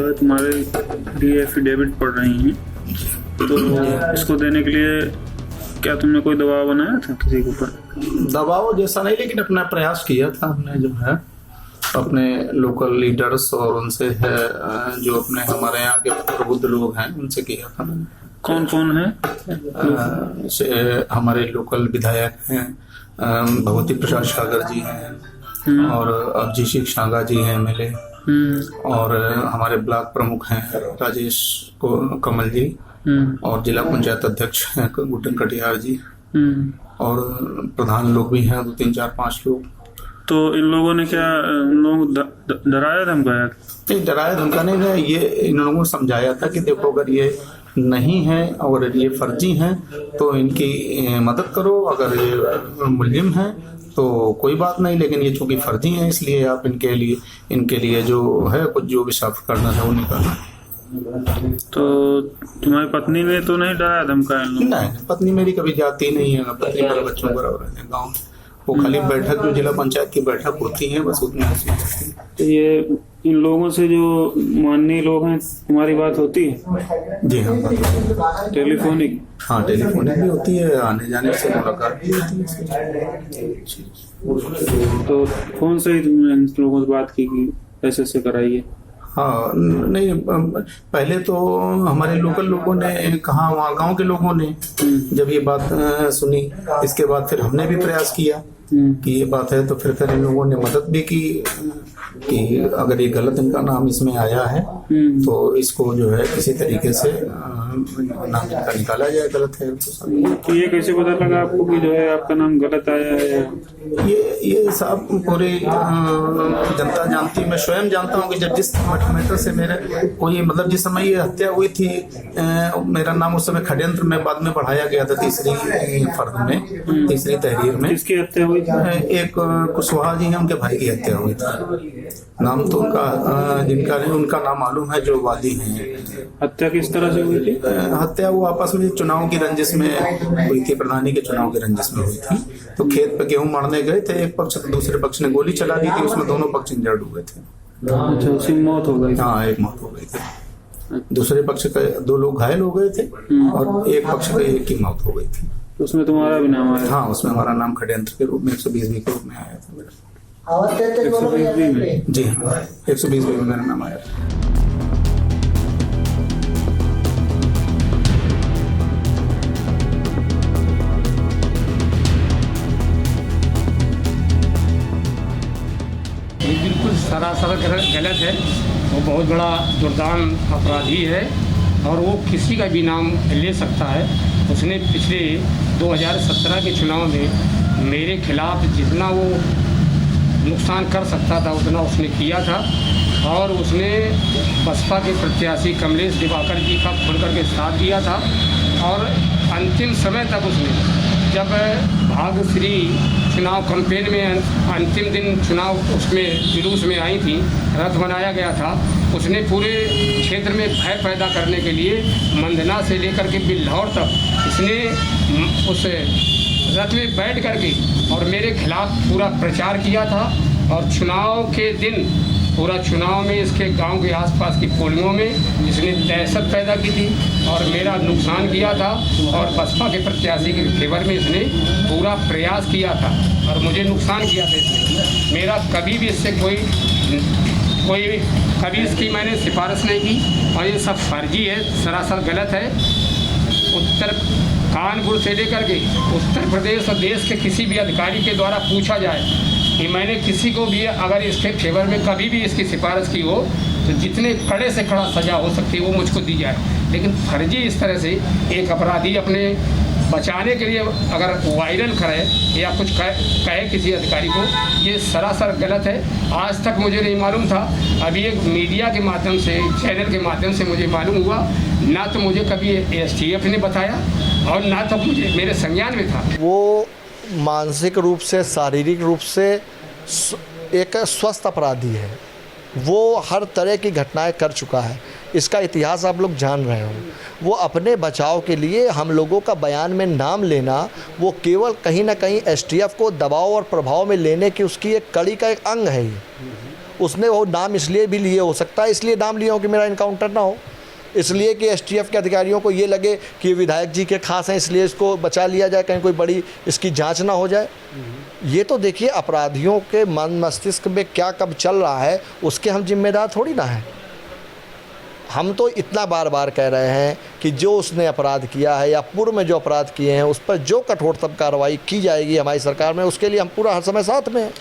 जो है तुम्हारे लिए एफिडेविट पढ़ रही हैं, तो इसको देने के लिए क्या तुमने कोई दबाव बनाया था किसी के ऊपर? दबाव जैसा नहीं, लेकिन अपना प्रयास किया था हमने, जो है अपने लोकल लीडर्स और उनसे है जो अपने हमारे यहाँ के प्रबुद्ध लोग हैं उनसे किया था मैंने। कौन कौन है? हमारे लोकल विधायक हैं, भगवती प्रसाद सागर जी हैं और अभिजीत शांगा जी हैं एमएलए, और हमारे ब्लॉक प्रमुख हैं राजेश कमल जी, और जिला पंचायत अध्यक्ष हैं गुड्डन कटियार जी, और प्रधान लोग भी हैं 2 3 4 5 लोग। तो इन लोगों ने क्या लोग डराया धमकाया? नहीं, डराया धमकाने ने ये इन लोगों को समझाया था कि देखो अगर ये नहीं है और ये फर्जी हैं तो इनकी मदद करो, अगर ये मुल्जिम हैं तो कोई बात नहीं, लेकिन ये चूंकि फर्जी हैं इसलिए आप इनके लिए जो है कुछ जो भी साफ करना है वो निकालना। तो तुम्हारी पत्नी ने तो नहीं डराया धमकाया? नहीं, पत्नी मेरी कभी जाती नहीं है, पत्नी मेरे बच्चों बराबर है गाँव, वो खाली बैठक जो जिला पंचायत की बैठक होती है बस उतनी होती। तो ये इन लोगों से जो माननीय लोग हैं तुम्हारी बात होती है? जी हाँ, टेलीफोनिक? हाँ, टेलीफोनिक भी होती है, आने जाने से मुलाकात भी होती है। तो फोन से ही तुमने इन लोगों से बात की कि ऐसे ऐसे कराइए? हाँ, नहीं, पहले तो हमारे लोकल लोगों ने कहा, वहाँ गांव के लोगों ने जब ये बात सुनी, इसके बाद फिर हमने भी प्रयास किया कि ये बात है, तो फिर इन लोगों ने मदद भी की कि अगर ये गलत इनका नाम इसमें आया है तो इसको जो है किसी तरीके से नाम इनका निकाला जाए, गलत है तो ये कैसे पता लगा आपको कि जो है आपका नाम गलत आया है? ये सब पूरी जनता जानती है, मैं स्वयं जानता हूँ कि जब जिस मैटर से मेरे कोई मतलब जिस समय ये हत्या हुई थी, मेरा नाम उस समय षड्यंत्र में बाद में बढ़ाया गया था तीसरी फर्द में, तीसरी तहरीर में। किसकी हत्या हुई थी? एक कुशवाहा जी हैं, उनके भाई की हत्या हुई थी। नाम तो उनका जिनका नहीं उनका नाम मालूम है, जो वादी हैं। हत्या किस तरह से हुई थी? हत्या वो आपस में चुनाव की रंजिश में हुई थी, प्रधानी के चुनाव की रंजिश में हुई थी। तो खेत पे गेहूं मारने गए थे, एक पक्ष दूसरे पक्ष ने गोली चला दी थी, उसमें दोनों पक्ष इंजर्ड हुए थे। अच्छा, उसी में मौत हो गई? हाँ, एक मौत हो गई थी, दूसरे पक्ष के 2 लोग घायल हो गए थे और एक पक्ष के एक की मौत हो गई थी। तो उसमें तुम्हारा भी नाम आया? हाँ, उसमें हमारा नाम षड्यंत्र के रूप में 120B के रूप में आया था मेरा। 120B में? जी हाँ, 120B में मेरा नाम आया था। बिल्कुल सरासर गलत है, वो बहुत बड़ा दुर्दांत अपराधी है और वो किसी का भी नाम ले सकता है। उसने पिछले 2017 के चुनाव में मेरे खिलाफ जितना वो नुकसान कर सकता था उतना उसने किया था, और उसने बसपा के प्रत्याशी कमलेश दिवाकर जी का खुल करके साथ दिया था, और अंतिम समय तक उसने जब भाग्यश्री चुनाव कैंपेन में अंतिम दिन चुनाव उसमें जुलूस में आई थी, रथ बनाया गया था, उसने पूरे क्षेत्र में भय पैदा करने के लिए मंदना से लेकर के बिल्हौर तक इसने उस रथ में बैठ करके और मेरे खिलाफ पूरा प्रचार किया था। और चुनाव के दिन पूरा चुनाव में इसके गांव के आसपास की पोलियों में इसने दहशत पैदा की थी और मेरा नुकसान किया था, और बसपा के प्रत्याशी के फेवर में इसने पूरा प्रयास किया था और मुझे नुकसान किया था इसने। मेरा कभी भी इससे कोई कभी इसकी मैंने सिफारिश नहीं की, और ये सब फर्जी है, सरासर गलत है। उत्तर कानपुर से लेकर के उत्तर प्रदेश और देश के किसी भी अधिकारी के द्वारा पूछा जाए कि मैंने किसी को भी अगर इसके फेवर में कभी भी इसकी सिफारिश की हो तो जितने कड़े से कड़ा सज़ा हो सकती है वो मुझको दी जाए, लेकिन फर्जी इस तरह से एक अपराधी अपने बचाने के लिए अगर वायरल करे या कुछ कहे किसी अधिकारी को, ये सरासर गलत है। आज तक मुझे नहीं मालूम था, अभी एक मीडिया के माध्यम से, चैनल के माध्यम से मुझे मालूम हुआ। ना तो मुझे कभी STF ने बताया और ना तो मुझे मेरे संज्ञान में था। वो मानसिक रूप से, शारीरिक रूप से एक स्वस्थ अपराधी है, वो हर तरह की घटनाएं कर चुका है। इसका इतिहास आप लोग जान रहे हो। वो अपने बचाव के लिए हम लोगों का बयान में नाम लेना, वो केवल कहीं ना कहीं एसटीएफ को दबाव और प्रभाव में लेने की उसकी एक कड़ी का एक अंग है ये। उसने वो नाम इसलिए भी लिए, हो सकता है इसलिए नाम लिया हो कि मेरा इनकाउंटर ना हो, इसलिए कि एसटीएफ के अधिकारियों को ये लगे कि विधायक जी के खास हैं इसलिए इसको बचा लिया जाए, कहीं कोई बड़ी इसकी जांच ना हो जाए। ये तो देखिए अपराधियों के मन मस्तिष्क में क्या कब चल रहा है उसके हम जिम्मेदार थोड़ी ना हैं। हम तो इतना बार बार कह रहे हैं कि जो उसने अपराध किया है या पूर्व में जो अपराध किए हैं उस पर जो कठोरतम कार्रवाई की जाएगी हमारी सरकार में, उसके लिए हम पूरा हर समय साथ में हैं।